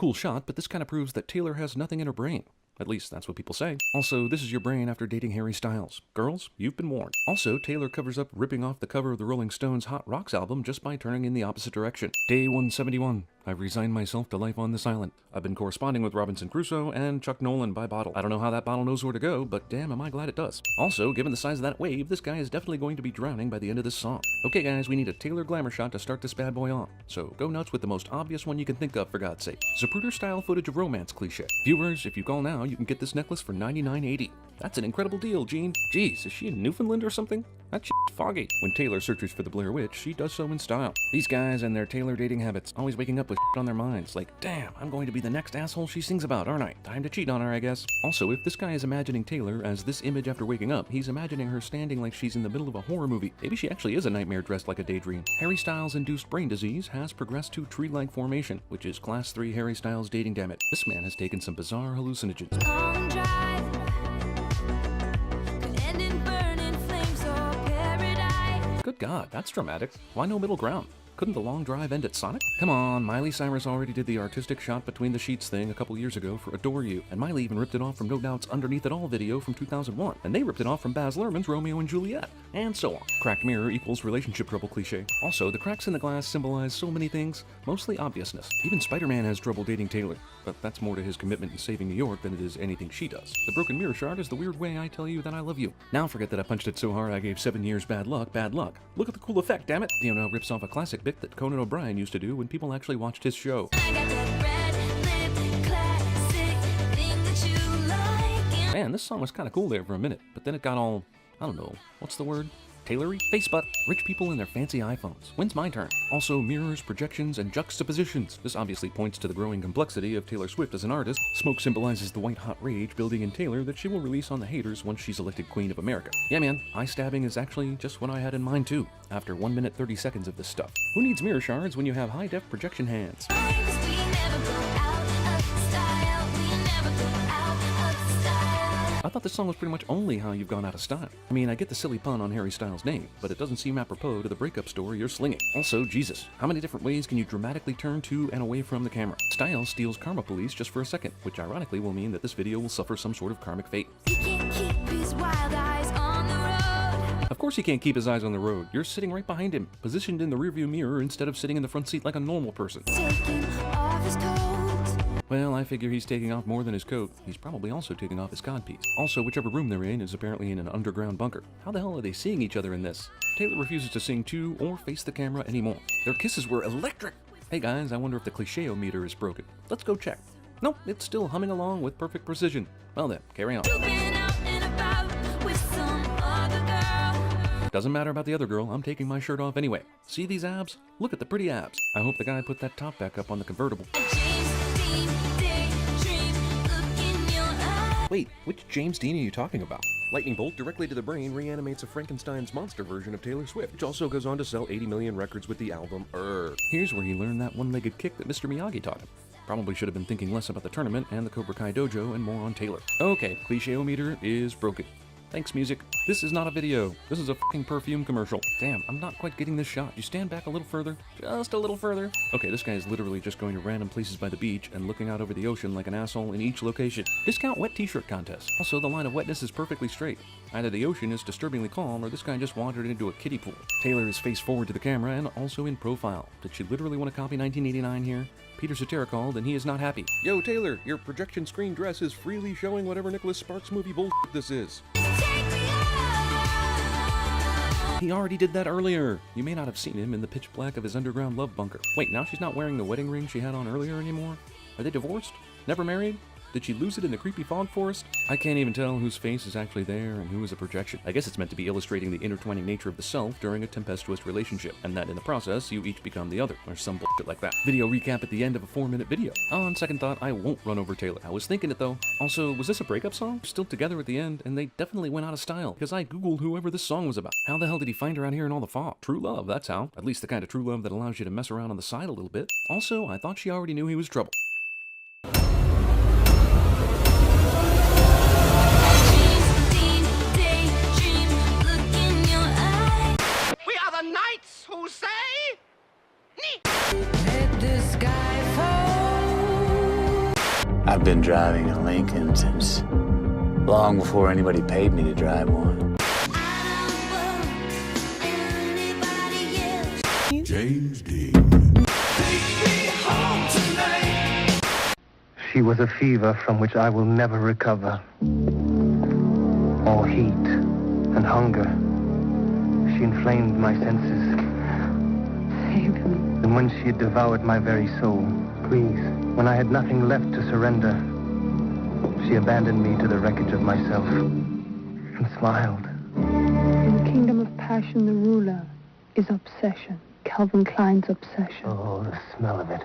cool shot, but this kind of proves that Taylor has nothing in her brain. At least that's what people say. Also, this is your brain after dating Harry Styles. Girls, you've been warned. Also, Taylor covers up ripping off the cover of the Rolling Stones' Hot Rocks album just by turning in the opposite direction. Day 171. I've resigned myself to life on this island. I've been corresponding with Robinson Crusoe and Chuck Nolan by bottle. I don't know how that bottle knows where to go, but damn am I glad it does. Also, given the size of that wave, this guy is definitely going to be drowning by the end of this song. Okay guys, we need a Taylor glamour shot to start this bad boy on. So go nuts with the most obvious one you can think of, for God's sake. Zapruder style footage of romance cliche. Viewers, if you call now, you can get this necklace for $99.80. That's an incredible deal, Gene. Jeez, is she in Newfoundland or something? That shit's foggy. When Taylor searches for the Blair Witch, she does so in style. These guys and their Taylor dating habits, always waking up with shit on their minds, like, damn, I'm going to be the next asshole she sings about, aren't I? Time to cheat on her, I guess. Also, if this guy is imagining Taylor as this image after waking up, he's imagining her standing like she's in the middle of a horror movie. Maybe she actually is a nightmare dressed like a daydream. Harry Styles-induced brain disease has progressed to tree-like formation, which is class 3 Harry Styles dating, damn it. This man has taken some bizarre hallucinogens. Good God, that's dramatic. Why no middle ground? Couldn't the long drive end at Sonic? Come on, Miley Cyrus already did the artistic shot between the sheets thing a couple years ago for Adore You, and Miley even ripped it off from No Doubt's Underneath It All video from 2001, and they ripped it off from Baz Luhrmann's Romeo and Juliet, and so on. Cracked mirror equals relationship trouble cliche. Also, the cracks in the glass symbolize so many things, mostly obviousness. Even Spider-Man has trouble dating Taylor, but that's more to his commitment in saving New York than it is anything she does. The broken mirror shard is the weird way I tell you that I love you. Now forget that I punched it so hard I gave 7 years bad luck, bad luck. Look at the cool effect, damn it! Theo now rips off a classic bit that Conan O'Brien used to do when people actually watched his show. Man, this song was kind of cool there for a minute, but then it got all, I don't know, what's the word? Taylory? Face butt. Rich people and their fancy iPhones. When's my turn? Also, mirrors, projections, and juxtapositions. This obviously points to the growing complexity of Taylor Swift as an artist. Smoke symbolizes the white-hot rage building in Taylor that she will release on the haters once she's elected Queen of America. Yeah man, eye stabbing is actually just what I had in mind too, after 1 minute 30 seconds of this stuff. Who needs mirror shards when you have high-def projection hands? I thought this song was pretty much only how you've gone out of style. I mean, I get the silly pun on Harry Styles' name, but it doesn't seem apropos to the breakup story you're slinging. Also, Jesus, how many different ways can you dramatically turn to and away from the camera? Styles steals Karma Police just for a second, which ironically will mean that this video will suffer some sort of karmic fate. He can't keep his wild eyes on the road. Of course he can't keep his eyes on the road. You're sitting right behind him, positioned in the rearview mirror instead of sitting in the front seat like a normal person. Taking off his coat. Well, I figure he's taking off more than his coat. He's probably also taking off his codpiece. Also, whichever room they're in is apparently in an underground bunker. How the hell are they seeing each other in this? Taylor refuses to sing to or face the camera anymore. Their kisses were electric! Hey guys, I wonder if the cliché-o-meter is broken. Let's go check. Nope, it's still humming along with perfect precision. Well then, carry on. Doesn't matter about the other girl, I'm taking my shirt off anyway. See these abs? Look at the pretty abs. I hope the guy put that top back up on the convertible. Wait, which James Dean are you talking about? Lightning bolt directly to the brain reanimates a Frankenstein's monster version of Taylor Swift, which also goes on to sell 80 million records with the album Here's where he learned that one-legged kick that Mr. Miyagi taught him. Probably should have been thinking less about the tournament and the Cobra Kai dojo and more on Taylor. Okay, cliché-o-meter is broken. Thanks, music. This is not a video. This is a fucking perfume commercial. Damn, I'm not quite getting this shot. You stand back a little further? Just a little further. Okay, this guy is literally just going to random places by the beach and looking out over the ocean like an asshole in each location. Discount wet t-shirt contest. Also, the line of wetness is perfectly straight. Either the ocean is disturbingly calm or this guy just wandered into a kiddie pool. Taylor is face forward to the camera and also in profile. Did she literally want to copy 1989 here? Peter Cetera called and he is not happy. Yo, Taylor, your projection screen dress is freely showing whatever Nicholas Sparks movie bullshit this is. He already did that earlier. You may not have seen him in the pitch black of his underground love bunker. Wait, now she's not wearing the wedding ring she had on earlier anymore? Are they divorced? Never married? Did she lose it in the creepy fog forest? I can't even tell whose face is actually there and who is a projection. I guess it's meant to be illustrating the intertwining nature of the self during a tempestuous relationship, and that in the process, you each become the other, or some bullshit like that. Video recap at the end of a 4-minute video. On second thought, I won't run over Taylor. I was thinking it though. Also, was this a breakup song? They're still together at the end, and they definitely went out of style, because I googled whoever this song was about. How the hell did he find her out here in all the fog? True love, that's how. At least the kind of true love that allows you to mess around on the side a little bit. Also, I thought she already knew he was trouble. Who say? Let the sky fall. I've been driving a Lincoln since long before anybody paid me to drive one. James Dean. She was a fever from which I will never recover. All heat and hunger. She inflamed my senses. Save him. And when she had devoured my very soul, please, when I had nothing left to surrender, she abandoned me to the wreckage of myself and smiled. In the kingdom of passion, the ruler is obsession. Calvin Klein's obsession. Oh, the smell of it.